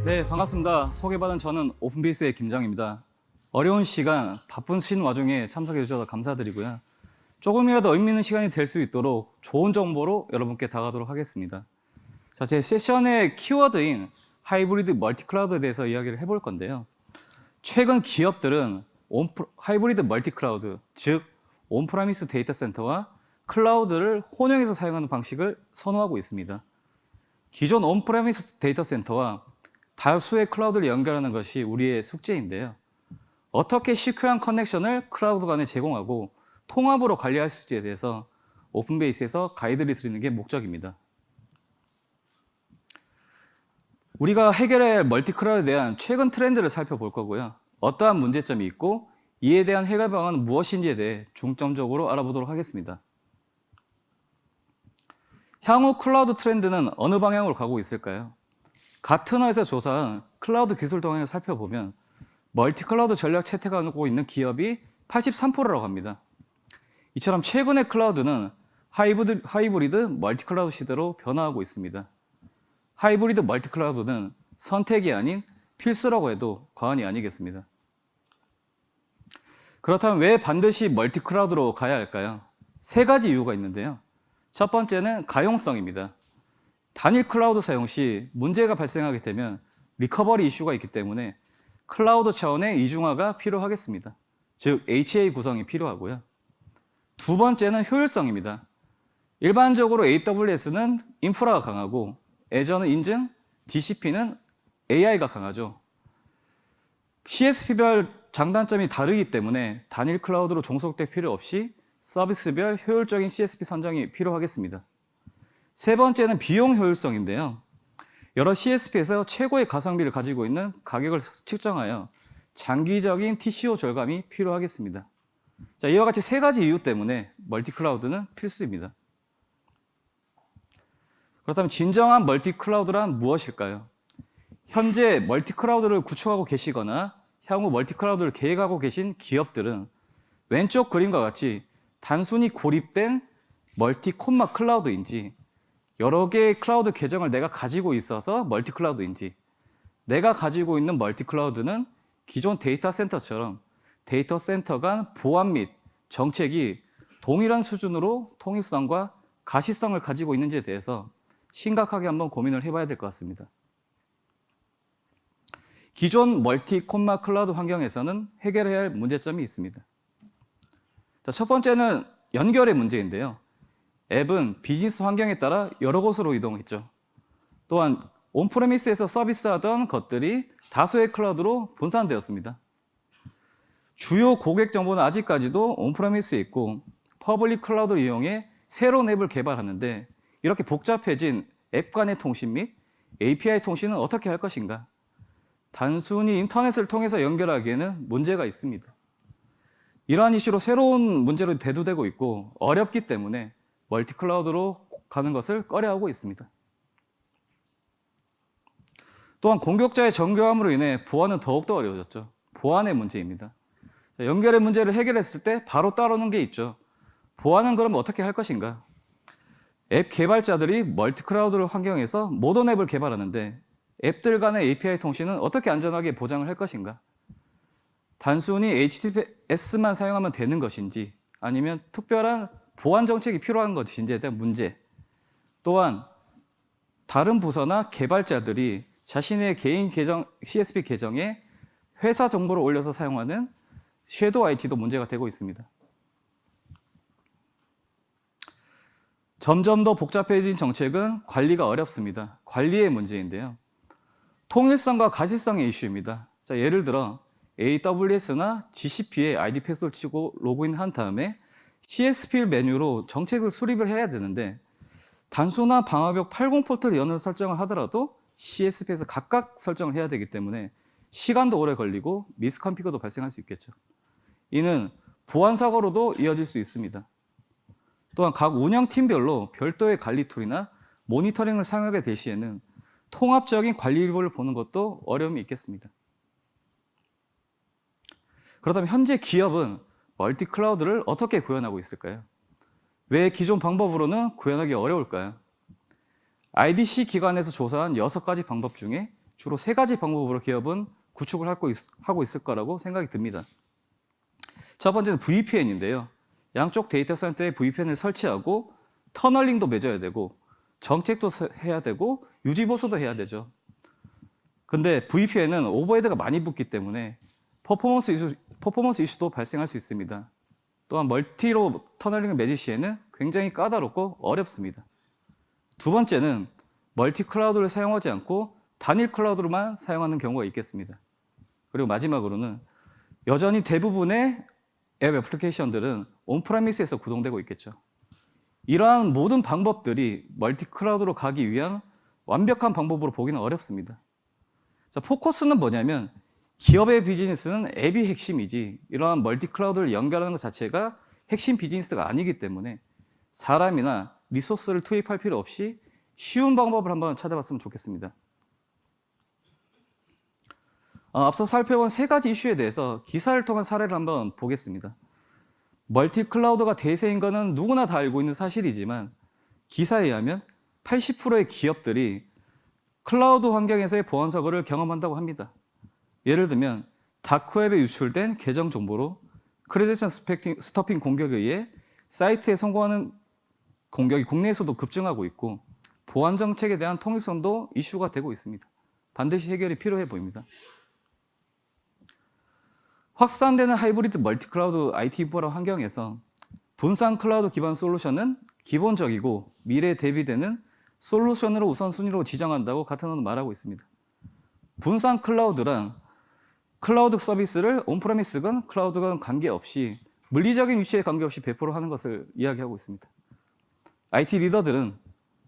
네, 반갑습니다. 소개받은 저는 오픈베이스의 김정입니다. 어려운 시간, 바쁘신 와중에 참석해 주셔서 감사드리고요. 조금이라도 의미 있는 시간이 될 수 있도록 좋은 정보로 여러분께 다가가도록 하겠습니다. 자, 제 세션의 키워드인 하이브리드 멀티클라우드에 대해서 이야기를 해볼 건데요. 최근 기업들은 하이브리드 멀티클라우드, 즉 온프라미스 데이터 센터와 클라우드를 혼용해서 사용하는 방식을 선호하고 있습니다. 기존 온프라미스 데이터 센터와 다수의 클라우드를 연결하는 것이 우리의 숙제인데요. 어떻게 시큐어한 커넥션을 클라우드 간에 제공하고 통합으로 관리할 수 있지에 대해서 오픈베이스에서 가이드를 드리는 게 목적입니다. 우리가 해결해야 할 멀티클라우드에 대한 최근 트렌드를 살펴볼 거고요. 어떠한 문제점이 있고 이에 대한 해결 방안은 무엇인지에 대해 중점적으로 알아보도록 하겠습니다. 향후 클라우드 트렌드는 어느 방향으로 가고 있을까요? 가트너에서 조사한 클라우드 기술 동향을 살펴보면 멀티클라우드 전략 채택하고 있는 기업이 83%라고 합니다. 이처럼 최근의 클라우드는 하이브리드 멀티클라우드 시대로 변화하고 있습니다. 하이브리드 멀티클라우드는 선택이 아닌 필수라고 해도 과언이 아니겠습니다. 그렇다면 왜 반드시 멀티클라우드로 가야 할까요? 세 가지 이유가 있는데요. 첫 번째는 가용성입니다. 단일 클라우드 사용 시 문제가 발생하게 되면 리커버리 이슈가 있기 때문에 클라우드 차원의 이중화가 필요하겠습니다. 즉 HA 구성이 필요하고요. 두 번째는 효율성입니다. 일반적으로 AWS는 인프라가 강하고 애저는 인증, GCP는 AI가 강하죠. CSP별 장단점이 다르기 때문에 단일 클라우드로 종속될 필요 없이 서비스별 효율적인 CSP 선정이 필요하겠습니다. 세 번째는 비용 효율성인데요. 여러 CSP에서 최고의 가성비를 가지고 있는 가격을 측정하여 장기적인 TCO 절감이 필요하겠습니다. 자, 이와 같이 세 가지 이유 때문에 멀티클라우드는 필수입니다. 그렇다면 진정한 멀티클라우드란 무엇일까요? 현재 멀티클라우드를 구축하고 계시거나 향후 멀티클라우드를 계획하고 계신 기업들은 왼쪽 그림과 같이 단순히 고립된 멀티콤마 클라우드인지 여러 개의 클라우드 계정을 내가 가지고 있어서 멀티클라우드인지 내가 가지고 있는 멀티클라우드는 기존 데이터 센터처럼 데이터 센터 간 보안 및 정책이 동일한 수준으로 통일성과 가시성을 가지고 있는지에 대해서 심각하게 한번 고민을 해봐야 될 것 같습니다. 기존 멀티콤마 클라우드 환경에서는 해결해야 할 문제점이 있습니다. 자, 첫 번째는 연결의 문제인데요. 앱은 비즈니스 환경에 따라 여러 곳으로 이동했죠. 또한 온프레미스에서 서비스하던 것들이 다수의 클라우드로 분산되었습니다. 주요 고객 정보는 아직까지도 온프레미스에 있고 퍼블릭 클라우드를 이용해 새로운 앱을 개발하는데 이렇게 복잡해진 앱 간의 통신 및 API 통신은 어떻게 할 것인가? 단순히 인터넷을 통해서 연결하기에는 문제가 있습니다. 이러한 이슈로 새로운 문제로 대두되고 있고 어렵기 때문에 멀티클라우드로 가는 것을 꺼려하고 있습니다. 또한 공격자의 정교함으로 인해 보안은 더욱더 어려워졌죠. 보안의 문제입니다. 연결의 문제를 해결했을 때 바로 따르는 게 있죠. 보안은 그럼 어떻게 할 것인가? 앱 개발자들이 멀티클라우드 환경에서 모던 앱을 개발하는데 앱들 간의 API 통신은 어떻게 안전하게 보장을 할 것인가? 단순히 HTTPS만 사용하면 되는 것인지 아니면 특별한 보안 정책이 필요한 것인지에 대한 문제, 또한 다른 부서나 개발자들이 자신의 개인 계정, CSP 계정에 회사 정보를 올려서 사용하는 섀도우 IT도 문제가 되고 있습니다. 점점 더 복잡해진 정책은 관리가 어렵습니다. 관리의 문제인데요. 통일성과 가시성의 이슈입니다. 자, 예를 들어 AWS나 GCP에 ID 패스를 치고 로그인한 다음에 CSP 메뉴로 정책을 수립을 해야 되는데 단순한 방화벽 80 포트를 여는 설정을 하더라도 CSP에서 각각 설정을 해야 되기 때문에 시간도 오래 걸리고 미스컨피그도 발생할 수 있겠죠. 이는 보안 사고로도 이어질 수 있습니다. 또한 각 운영팀별로 별도의 관리 툴이나 모니터링을 사용하게 될 시에는 통합적인 관리를 보는 것도 어려움이 있겠습니다. 그렇다면 현재 기업은 멀티클라우드를 어떻게 구현하고 있을까요? 왜 기존 방법으로는 구현하기 어려울까요? IDC 기관에서 조사한 6가지 방법 중에 주로 세 가지 방법으로 기업은 구축을 하고 있을 거라고 생각이 듭니다. 첫 번째는 VPN인데요. 양쪽 데이터 센터에 VPN을 설치하고 터널링도 맺어야 되고 정책도 해야 되고 유지 보수도 해야 되죠. 근데 VPN은 오버헤드가 많이 붙기 때문에 퍼포먼스 이슈도 발생할 수 있습니다. 또한 멀티로 터널링을 맺을 시에는 굉장히 까다롭고 어렵습니다. 두 번째는 멀티 클라우드를 사용하지 않고 단일 클라우드로만 사용하는 경우가 있겠습니다. 그리고 마지막으로는 여전히 대부분의 앱 애플리케이션들은 온프레미스에서 구동되고 있겠죠. 이러한 모든 방법들이 멀티 클라우드로 가기 위한 완벽한 방법으로 보기는 어렵습니다. 자, 포커스는 뭐냐면 기업의 비즈니스는 앱이 핵심이지 이러한 멀티 클라우드를 연결하는 것 자체가 핵심 비즈니스가 아니기 때문에 사람이나 리소스를 투입할 필요 없이 쉬운 방법을 한번 찾아봤으면 좋겠습니다. 앞서 살펴본 세 가지 이슈에 대해서 기사를 통한 사례를 한번 보겠습니다. 멀티 클라우드가 대세인 것은 누구나 다 알고 있는 사실이지만 기사에 의하면 80%의 기업들이 클라우드 환경에서의 보안 사고를 경험한다고 합니다. 예를 들면 다크웹에 유출된 계정 정보로 크레덴셜 스토핑 공격에 의해 사이트에 성공하는 공격이 국내에서도 급증하고 있고 보안 정책에 대한 통일성도 이슈가 되고 있습니다. 반드시 해결이 필요해 보입니다. 확산되는 하이브리드 멀티 클라우드 IT 인프라 환경에서 분산 클라우드 기반 솔루션은 기본적이고 미래에 대비되는 솔루션으로 우선순위로 지정한다고 가트너는 말하고 있습니다. 분산 클라우드란 클라우드 서비스를 온프레미스건 클라우드건 관계없이 물리적인 위치에 관계없이 배포를 하는 것을 이야기하고 있습니다. IT 리더들은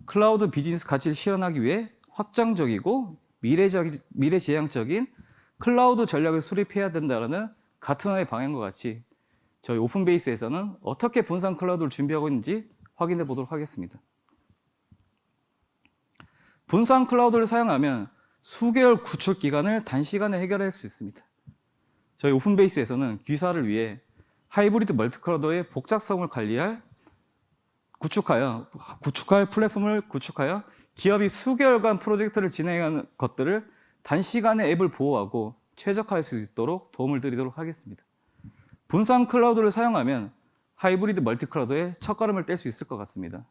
클라우드 비즈니스 가치를 실현하기 위해 확장적이고 미래지향적인 클라우드 전략을 수립해야 된다는 가트너의 방향과 같이 저희 오픈베이스에서는 어떻게 분산 클라우드를 준비하고 있는지 확인해 보도록 하겠습니다. 분산 클라우드를 사용하면 수개월 구축 기간을 단시간에 해결할 수 있습니다. 저희 오픈베이스에서는 귀사를 위해 하이브리드 멀티 클라우드의 복잡성을 구축할 플랫폼을 구축하여 기업이 수개월간 프로젝트를 진행하는 것들을 단시간에 앱을 보호하고 최적화할 수 있도록 도움을 드리도록 하겠습니다. 분산 클라우드를 사용하면 하이브리드 멀티 클라우드에 첫걸음을 뗄 수 있을 것 같습니다.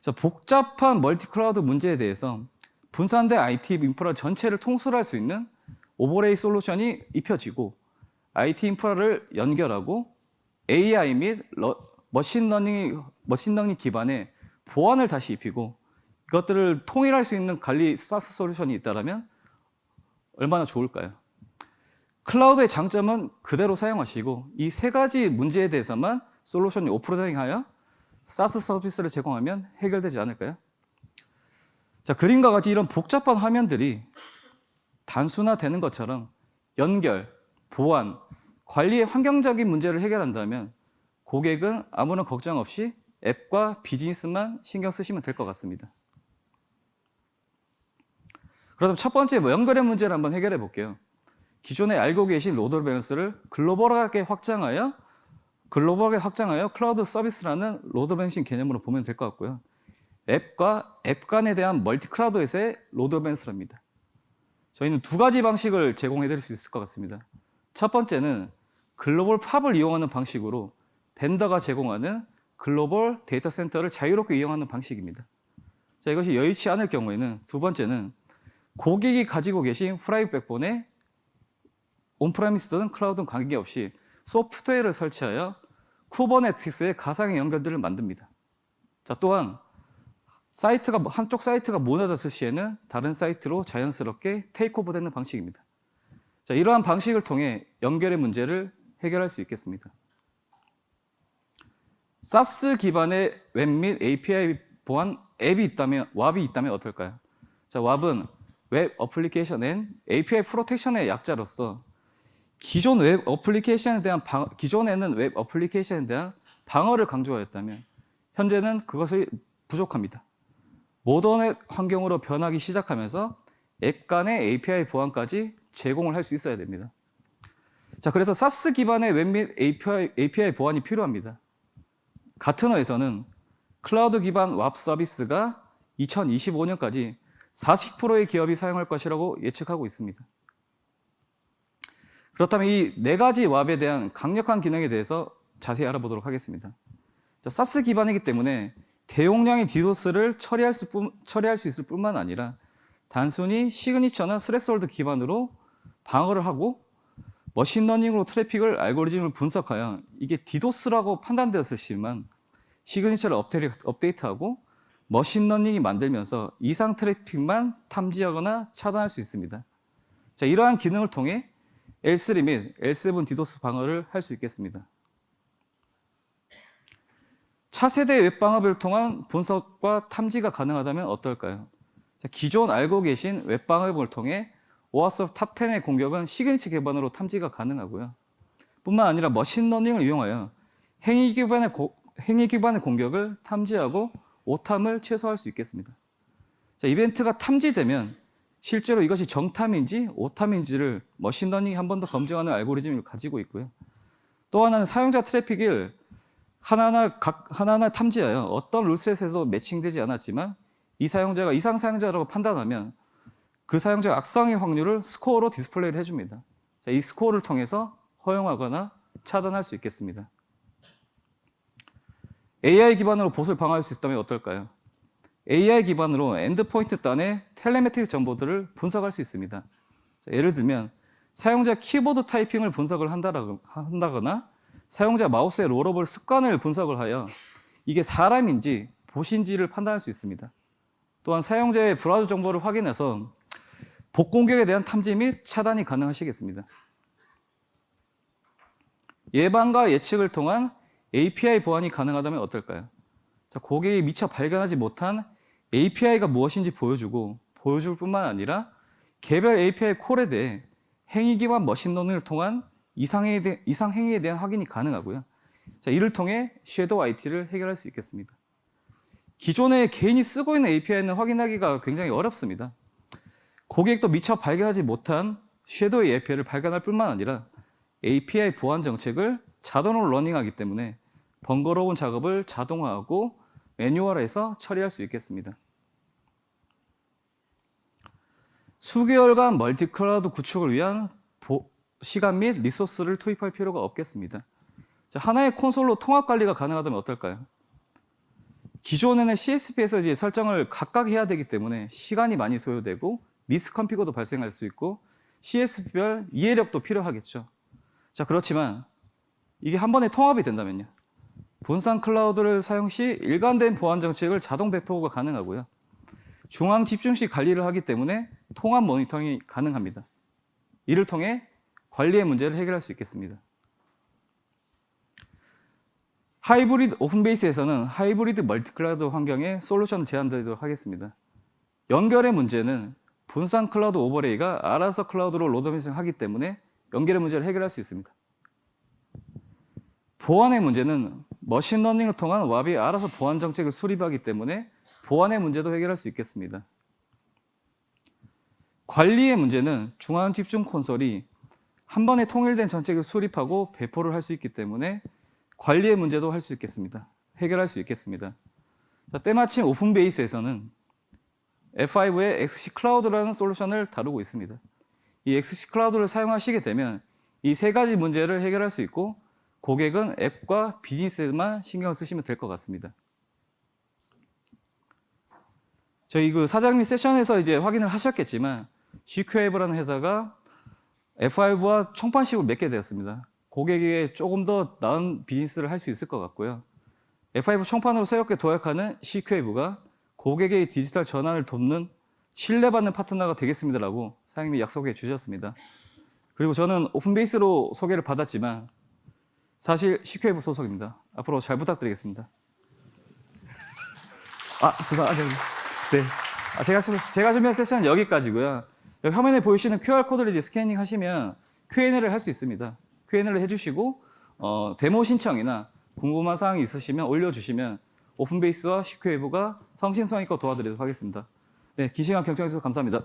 자, 복잡한 멀티 클라우드 문제에 대해서 분산된 IT 인프라 전체를 통솔할 수 있는 오버레이 솔루션이 입혀지고 IT 인프라를 연결하고 AI 및 머신러닝 기반의 보안을 다시 입히고 이것들을 통일할 수 있는 관리 SaaS 솔루션이 있다면 얼마나 좋을까요? 클라우드의 장점은 그대로 사용하시고 이 세 가지 문제에 대해서만 솔루션이 오프로딩하여 SaaS 서비스를 제공하면 해결되지 않을까요? 자, 그림과 같이 이런 복잡한 화면들이 단순화되는 것처럼 연결, 보안, 관리의 환경적인 문제를 해결한다면 고객은 아무런 걱정 없이 앱과 비즈니스만 신경 쓰시면 될 것 같습니다. 그럼 첫 번째 연결의 문제를 한번 해결해 볼게요. 기존에 알고 계신 로드 밸런스를 글로벌하게 확장하여 클라우드 서비스라는 로드 밸런싱 개념으로 보면 될 것 같고요. 앱과 앱 간에 대한 멀티 클라우드에서의 로드 밸런스랍니다. 저희는 두 가지 방식을 제공해 드릴 수 있을 것 같습니다. 첫 번째는 글로벌 팝을 이용하는 방식으로 벤더가 제공하는 글로벌 데이터 센터를 자유롭게 이용하는 방식입니다. 자, 이것이 여의치 않을 경우에는 두 번째는 고객이 가지고 계신 프라이빗 백본에 온프레미스든 클라우드든 관계없이 소프트웨어를 설치하여 쿠버네티스의 가상의 연결들을 만듭니다. 자, 또한 한쪽 사이트가 무너졌을 시에는 다른 사이트로 자연스럽게 테이크오버 되는 방식입니다. 자, 이러한 방식을 통해 연결의 문제를 해결할 수 있겠습니다. SaaS 기반의 웹 및 API 보안 앱이 있다면, WAP이 있다면 어떨까요? 자, WAP은 웹 어플리케이션 앤 API 프로텍션의 약자로서 기존에는 웹 어플리케이션에 대한 방어를 강조하였다면 현재는 그것이 부족합니다. 모던 환경으로 변하기 시작하면서 앱 간의 API 보안까지 제공을 할 수 있어야 됩니다. 자, 그래서 SaaS 기반의 웹 및 API 보안이 필요합니다. 가트너에서는 클라우드 기반 WAP 서비스가 2025년까지 40%의 기업이 사용할 것이라고 예측하고 있습니다. 그렇다면 이 네 가지 왑에 대한 강력한 기능에 대해서 자세히 알아보도록 하겠습니다. 자, 사스 기반이기 때문에 대용량의 디도스를 처리할 수 있을 뿐만 아니라 단순히 시그니처나 스레스홀드 기반으로 방어를 하고 머신러닝으로 트래픽을 알고리즘을 분석하여 이게 디도스라고 판단되었을 시만 시그니처를 업데이트하고 머신러닝이 만들면서 이상 트래픽만 탐지하거나 차단할 수 있습니다. 자, 이러한 기능을 통해 L3 및 L7 디도스 방어를 할 수 있겠습니다. 차세대 웹방어를 통한 분석과 탐지가 가능하다면 어떨까요? 자, 기존 알고 계신 웹방어를 통해 오아섭 탑10의 공격은 시그니처 기반으로 탐지가 가능하고요. 뿐만 아니라 머신러닝을 이용하여 행위 기반의 공격을 탐지하고 오탐을 최소화할 수 있겠습니다. 자, 이벤트가 탐지되면 실제로 이것이 정탐인지 오탐인지를 머신러닝이 한 번 더 검증하는 알고리즘을 가지고 있고요. 또 하나는 사용자 트래픽을 하나하나 탐지하여 어떤 룰셋에도 매칭되지 않았지만 이 사용자가 이상 사용자라고 판단하면 그 사용자의 악성의 확률을 스코어로 디스플레이를 해줍니다. 자, 이 스코어를 통해서 허용하거나 차단할 수 있겠습니다. AI 기반으로 봇을 방어할 수 있다면 어떨까요? AI 기반으로 엔드포인트 단의 텔레메트릭 정보들을 분석할 수 있습니다. 자, 예를 들면 사용자 키보드 타이핑을 분석을 한다거나 사용자 마우스의 롤업을 습관을 분석을 하여 이게 사람인지 봇인지를 판단할 수 있습니다. 또한 사용자의 브라우저 정보를 확인해서 봇 공격에 대한 탐지 및 차단이 가능하시겠습니다. 예방과 예측을 통한 API 보안이 가능하다면 어떨까요? 자, 고객이 미처 발견하지 못한 API가 무엇인지 보여줄 뿐만 아니라 개별 API 콜에 대해 행위 기반 머신러닝을 통한 이상 행위에 대한 확인이 가능하고요. 자, 이를 통해 섀도우 IT를 해결할 수 있겠습니다. 기존에 개인이 쓰고 있는 API는 확인하기가 굉장히 어렵습니다. 고객도 미처 발견하지 못한 섀도우 API를 발견할 뿐만 아니라 API 보안 정책을 자동으로 러닝하기 때문에 번거로운 작업을 자동화하고 매뉴얼화해서 처리할 수 있겠습니다. 수개월간 멀티클라우드 구축을 위한 시간 및 리소스를 투입할 필요가 없겠습니다. 자, 하나의 콘솔로 통합 관리가 가능하다면 어떨까요? 기존에는 CSP에서 이제 설정을 각각 해야 되기 때문에 시간이 많이 소요되고 미스컨피그도 발생할 수 있고 CSP별 이해력도 필요하겠죠. 자, 그렇지만 이게 한 번에 통합이 된다면요. 분산 클라우드를 사용 시 일관된 보안 정책을 자동 배포가 가능하고요. 중앙 집중식 관리를 하기 때문에 통합 모니터링이 가능합니다. 이를 통해 관리의 문제를 해결할 수 있겠습니다. 하이브리드 오픈베이스에서는 하이브리드 멀티클라우드 환경의 솔루션을 제안드리도록 하겠습니다. 연결의 문제는 분산 클라우드 오버레이가 알아서 클라우드로 로드매싱하기 때문에 연결의 문제를 해결할 수 있습니다. 보안의 문제는 머신러닝을 통한 왑이 알아서 보안 정책을 수립하기 때문에 보안의 문제도 해결할 수 있겠습니다. 관리의 문제는 중앙 집중 콘솔이 한 번에 통일된 정책을 수립하고 배포를 할 수 있기 때문에 관리의 문제도 할 수 있겠습니다. 해결할 수 있겠습니다. 자, 때마침 오픈베이스에서는 F5의 XC 클라우드라는 솔루션을 다루고 있습니다. 이 XC 클라우드를 사용하시게 되면 이 세 가지 문제를 해결할 수 있고 고객은 앱과 비즈니스에만 신경을 쓰시면 될 것 같습니다. 저희 그 사장님 세션에서 이제 확인을 하셨겠지만 CQ웨이브라는 회사가 F5와 총판식으로 맺게 되었습니다. 고객에게 조금 더 나은 비즈니스를 할 수 있을 것 같고요. F5 총판으로 새롭게 도약하는 CQ웨이브가 고객의 디지털 전환을 돕는 신뢰받는 파트너가 되겠습니다라고 사장님이 약속해 주셨습니다. 그리고 저는 오픈베이스로 소개를 받았지만 사실 CQ웨이브 소속입니다. 앞으로 잘 부탁드리겠습니다. 제가 준비한 세션은 여기까지고요. 여기 화면에 보이시는 QR코드를 이제 스캐닝 하시면 Q&A를 할 수 있습니다. Q&A를 해주시고 데모 신청이나 궁금한 사항이 있으시면 올려주시면 오픈베이스와 CQ웨이브가 성심성의껏 도와드리도록 하겠습니다. 네, 긴 시간 경청해 주셔서 감사합니다.